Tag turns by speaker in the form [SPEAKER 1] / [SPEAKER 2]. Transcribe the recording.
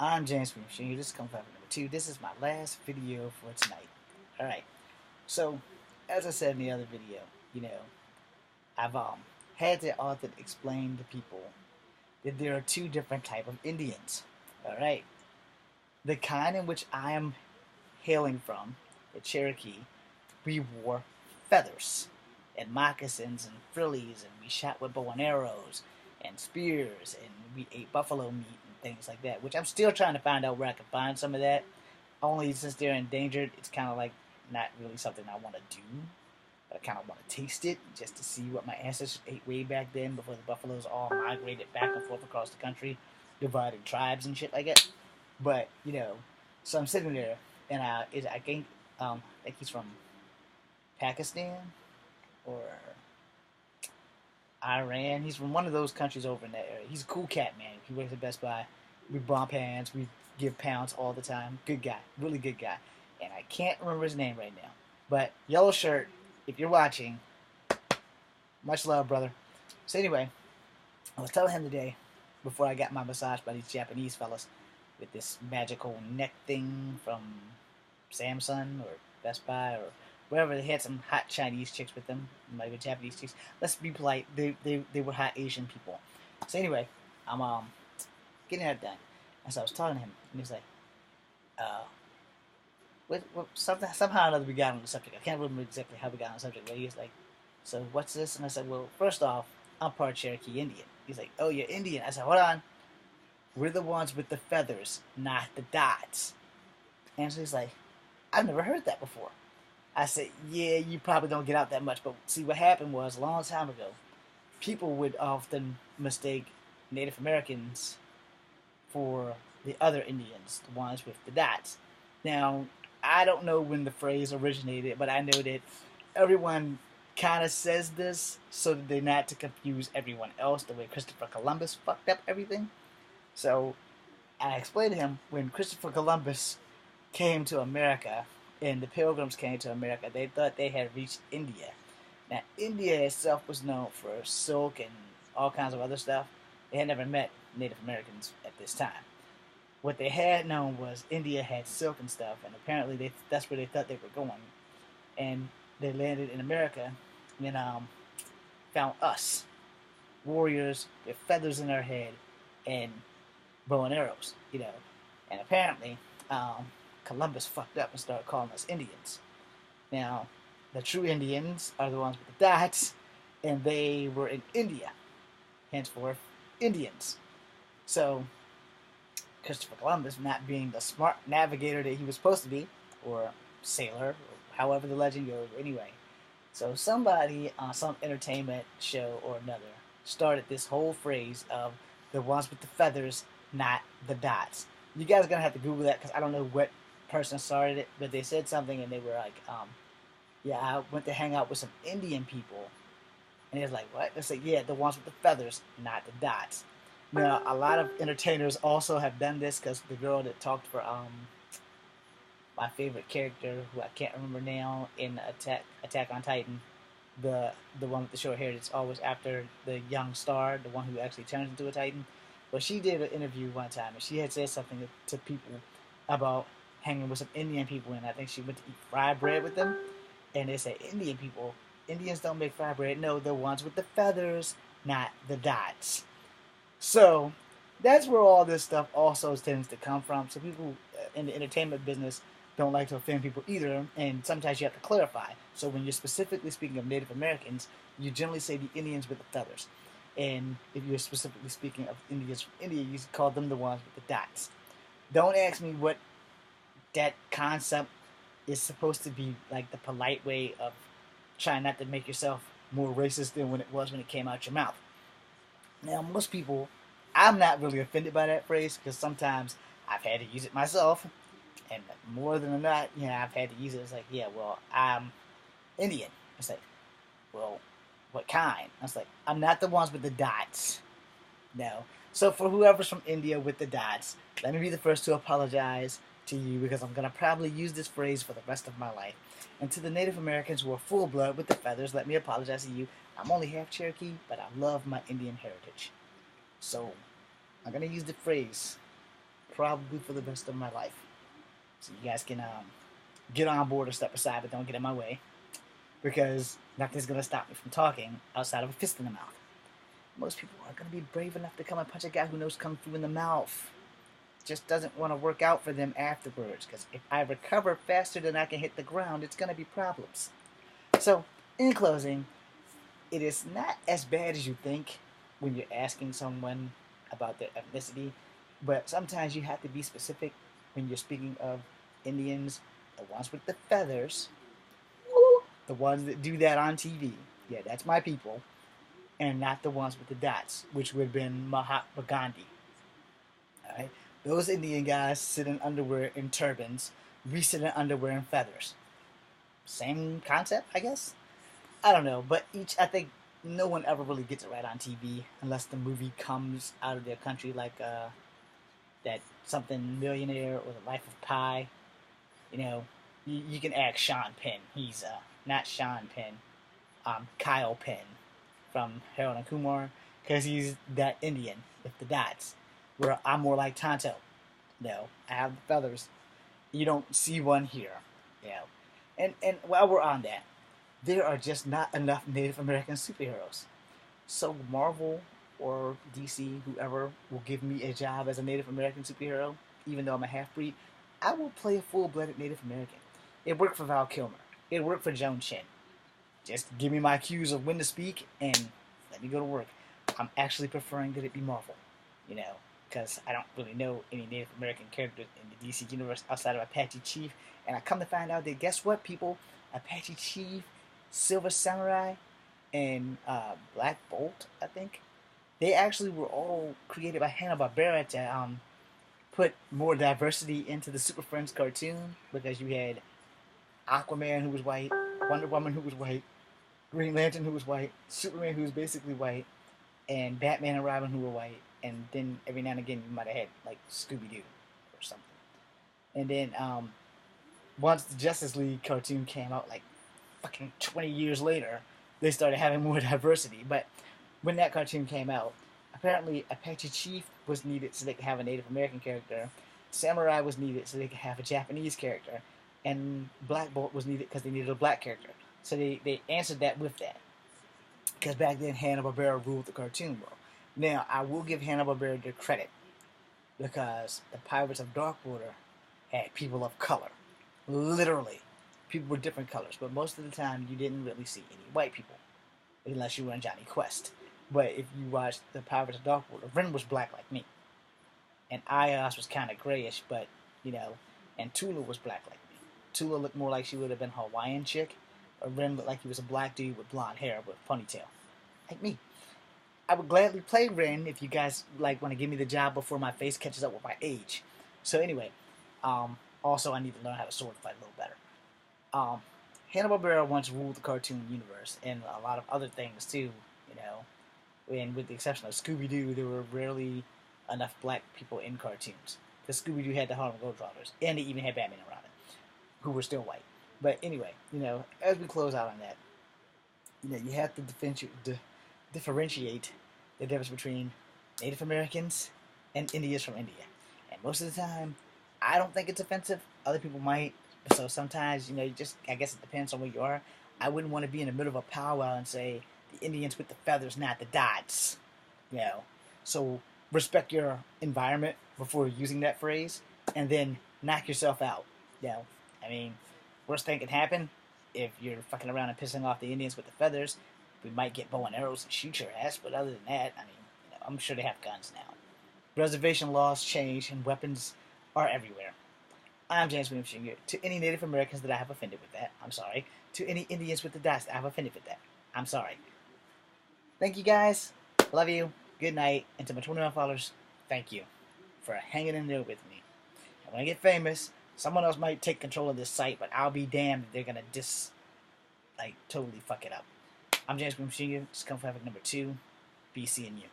[SPEAKER 1] I'm James from Machine. This is Come Number 2. This is my last video for tonight. Alright, so as I said in the other video, you know, I've had to often explain to people that there are two different type of Indians. Alright, the kind in which I am hailing from, the Cherokee, we wore feathers and moccasins and frillies, and we shot with bow and arrows and spears, and we ate buffalo meat and things like that, which I'm still trying to find out where I can find some of that. Only since they're endangered, it's kind of like not really something I want to do, but I kind of want to taste it just to see what my ancestors ate way back then before the buffaloes all migrated back and forth across the country, divided tribes and shit like that. But, so I'm sitting there, and I think he's from Pakistan or Iran. He's from one of those countries over in that area. He's a cool cat, man. He works at Best Buy. We bump hands. We give pounds all the time. Good guy. Really good guy. And I can't remember his name right now. But yellow shirt, if you're watching, much love, brother. So anyway, I was telling him today, before I got my massage by these Japanese fellas, with this magical neck thing from Samsung or Best Buy or wherever. They had some hot Chinese chicks with them, maybe Japanese chicks. Let's be polite. They were hot Asian people. So anyway, I'm getting that done. And so I was talking to him, and he was like, somehow or another we got on the subject. I can't remember exactly how we got on the subject, but he was like, so what's this? And I said, well, first off, I'm part Cherokee Indian. He's like, oh, you're Indian. I said, hold on. We're the ones with the feathers, not the dots. And so he's like, I've never heard that before. I said, yeah, you probably don't get out that much. But see, what happened was, a long time ago, people would often mistake Native Americans for the other Indians, the ones with the dots. Now, I don't know when the phrase originated, but I know that everyone kind of says this so that they're not to confuse everyone else the way Christopher Columbus fucked up everything. So I explained to him, when Christopher Columbus came to America and the Pilgrims came to America, they thought they had reached India. Now, India itself was known for silk and all kinds of other stuff. They had never met Native Americans at this time. What they had known was India had silk and stuff, and apparently that's where they thought they were going. And they landed in America and found us, warriors with feathers in our head and bow and arrows, And apparently, Columbus fucked up and started calling us Indians. Now, the true Indians are the ones with the dots, and they were in India, henceforth Indians. So, Christopher Columbus, not being the smart navigator that he was supposed to be, or sailor, or however the legend goes, anyway. So somebody on some entertainment show or another started this whole phrase of the ones with the feathers, not the dots. You guys are going to have to Google that because I don't know what person started it, but they said something and they were like, yeah, I went to hang out with some Indian people. And he was like, what? They said, yeah, the ones with the feathers, not the dots. Now, a lot of entertainers also have done this because the girl that talked for my favorite character, who I can't remember now, in Attack on Titan, the one with the short hair that's always after the young star, the one who actually turns into a Titan. But she did an interview one time, and she had said something to people about hanging with some Indian people, and I think she went to eat fried bread with them, and they said, Indians don't make fried bread. No, the ones with the feathers, not the dots. So that's where all this stuff also tends to come from. So people in the entertainment business don't like to offend people either, and sometimes you have to clarify. So when you're specifically speaking of Native Americans, you generally say the Indians with the feathers. And if you're specifically speaking of Indians from India, you call them the ones with the dots. Don't ask me what that concept is supposed to be, like the polite way of trying not to make yourself more racist than when it was when it came out your mouth. Now, most people, I'm not really offended by that phrase because sometimes I've had to use it myself, and more than not, I've had to use it. It's like, yeah, well, I'm Indian. It's like, well, what kind? I was like, I'm not the ones with the dots. No. So for whoever's from India with the dots, let me be the first to apologize to you because I'm going to probably use this phrase for the rest of my life. And to the Native Americans who are full blood with the feathers, let me apologize to you. I'm only half Cherokee, but I love my Indian heritage. So I'm going to use the phrase probably for the rest of my life. So you guys can get on board or step aside, but don't get in my way, because nothing's gonna stop me from talking outside of a fist in the mouth. Most people aren't gonna be brave enough to come and punch a guy who knows kung fu in the mouth. Just doesn't want to work out for them afterwards, because if I recover faster than I can hit the ground, it's gonna be problems. So, in closing, it is not as bad as you think when you're asking someone about their ethnicity, but sometimes you have to be specific when you're speaking of Indians, the ones with the feathers, the ones that do that on TV. Yeah, that's my people. And not the ones with the dots, which would have been Mahatma Gandhi. All right? Those Indian guys sit in underwear and turbans. We sit in underwear and feathers. Same concept, I guess? I don't know, but I think no one ever really gets it right on TV unless the movie comes out of their country, like that something Millionaire or The Life of Pi. You know, you can ask Sean Penn. He's not Sean Penn, Kyle Penn from Harold and Kumar, because he's that Indian with the dots. Where I'm more like Tonto. No, I have the feathers. You don't see one here. You know, and while we're on that, there are just not enough Native American superheroes. So Marvel or DC, whoever will give me a job as a Native American superhero, even though I'm a half-breed, I will play a full-blooded Native American. It worked for Val Kilmer. It worked for Joan Chen. Just give me my cues of when to speak and let me go to work. I'm actually preferring that it be Marvel, you know, because I don't really know any Native American characters in the DC universe outside of Apache Chief. And I come to find out that, guess what, people? Apache Chief, Silver Samurai, and Black Bolt, I think, they actually were all created by Hanna-Barbera to put more diversity into the Super Friends cartoon, because you had Aquaman, who was white, Wonder Woman, who was white, Green Lantern, who was white, Superman, who was basically white, and Batman and Robin, who were white, and then every now and again you might have had like Scooby-Doo or something. And then once the Justice League cartoon came out, like fucking 20 years later, they started having more diversity. But when that cartoon came out, apparently Apache Chief was needed so they could have a Native American character, Samurai was needed so they could have a Japanese character, and Black Bolt was needed because they needed a black character. So they answered that with that. Because back then, Hanna-Barbera ruled the cartoon world. Now, I will give Hanna-Barbera their credit, because the Pirates of Darkwater had people of color. Literally. People were different colors, but most of the time you didn't really see any white people, unless you were on Johnny Quest. But if you watched the Pirates of Darkwater, Ren was black like me. And Ayas was kind of grayish, but, you know, and Tula was black like me. Tula looked more like she would have been a Hawaiian chick, but Ren looked like he was a black dude with blonde hair with a ponytail. Like me. I would gladly play Ren if you guys like want to give me the job before my face catches up with my age. So anyway, also I need to learn how to sword fight a little better. Hanna-Barbera once ruled the cartoon universe and a lot of other things too, you know. And with the exception of Scooby-Doo, there were rarely enough black people in cartoons. Because Scooby-Doo had the Harlem Globetrotters, and they even had Batman and Robin, who were still white. But anyway, you know, as we close out on that, you know, you have to differentiate the difference between Native Americans and Indians from India. And most of the time, I don't think it's offensive. Other people might. So sometimes, you know, I guess it depends on where you are. I wouldn't want to be in the middle of a powwow and say, the Indians with the feathers, not the dots. You know, so respect your environment before using that phrase, and then knock yourself out. You know, I mean, worst thing can happen if you're fucking around and pissing off the Indians with the feathers. We might get bow and arrows and shoot your ass, but other than that, I mean, you know, I'm sure they have guns now. Reservation laws change and weapons are everywhere. I'm James William Jr. To any Native Americans that I have offended with that, I'm sorry. To any Indians with the dots that I have offended with that, I'm sorry. Thank you guys. Love you. Good night. And to my 21 followers, thank you for hanging in there with me. And when I get famous, someone else might take control of this site, but I'll be damned if they're gonna totally fuck it up. I'm James William Jr. This is Kung Fu Havoc number 2. Be seeing you.